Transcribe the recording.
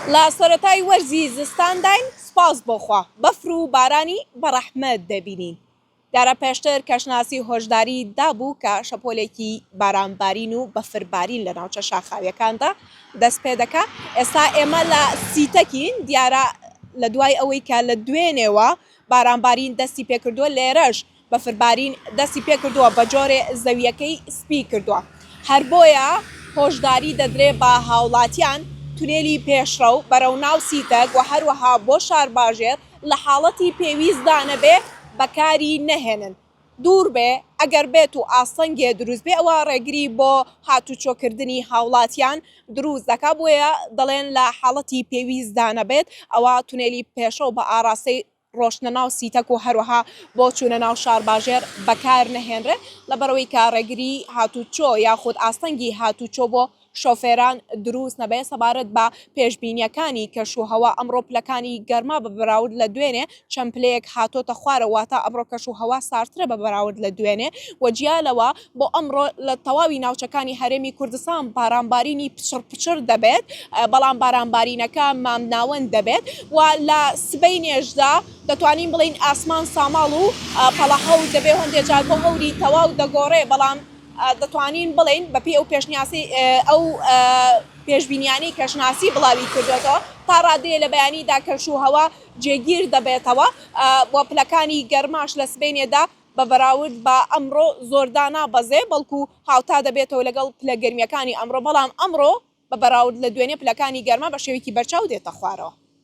لا سەرەتای وەرزی زستانداین سپاس بۆخوا بەفر و بارانی بەڕەحمەت دەبینین. دیارە پێشتر کەشناسی هۆشداری دابوو کە شەپۆلێکی بارانبارین و بەفربارین لە ناوچە شاخاویەکاندا دەست پێ دەکا. ئێستا ئێمە لە سیتەکین دیارە لە دوای ئەوەی کە لە دوێنێەوە بارانبارین دەستی پێکردووە لێرەش بەفربارین دەستی پێکردووە بە جۆرێ زەویەکەی سپی کردووە. هەر بۆیە هۆشداری دەدرێ بە هاوڵاتیان تونێلی پێشڕە و بەرەو ناو سیتەک و هەروەها بۆ شارباژێر لە حاڵەتی پێویستدا نەبێ بەکاری نەهێنن. دوور بێ ئەگەر بێت و ئاسەنگێ دروست بێ ئەوە ڕێگری بۆ هاتوچۆکردنی هاوڵاتیان دروست دەکا بۆیە دەڵێن لە حاڵەتی پێویستدا نەبێت ئەوە تونێلی پێشە و بە ئاراستەی ڕۆشنە ناو سیتەک و هەروەها بۆ چوونە ناو شارباژێر بەکار نەهێنرێ لەبەرەوەی کە ڕێگری هاتوچۆ یاخود ئاستەنگی هاتوچۆ بۆ شۆفێران دروست نەبێ سەبارەت بە پێشبینیەکانی کەشوهەوا ئەمڕۆ پلەکانی گەرما بە بەراورد لە دوێنێ چەند پلەیەک هاتۆتە خوارە واتە ئەمڕۆ کەشوهەوا سارترە بە بەراورد لە دوێنێ وەجیالەوە بۆ ئەمڕۆ لە تەواوی ناوچەکانی هەرێمی کوردستان بارانبارینی پچر دەبێت بەڵام بارانبارینەکە مامناوەند دەبێت و لە سبەینێژدا دەتوانین بڵین ئاسمان ساماڵ و پەڵەهەوت دەبێ هەندێک بۆ هەوری تەواو دەگۆڕێ بەڵام دەتوانین بڵین بەپی ئەو پێشنیاسی ئەو پێشبینیانی کەشناسی بڵاوی کردێتەوە تا ڕادەیە لە بەیانیدا کەشوهەوا جێگیر دەبێتەوە بۆ پلەکانی گەرماش لە سبەینێدا بە بەراورد بە ئەمڕۆ زۆردانا بەزێ بەڵکو هاوتا دەبێتەوە لەگەڵ پلە گەرمیەکانی ئەمڕۆ بەڵام ئەمڕۆ بە بەراورد لە دوێنێ پلەکانی گەرما بە شێوەیەکی بەرچاو دێتە خوارەوە.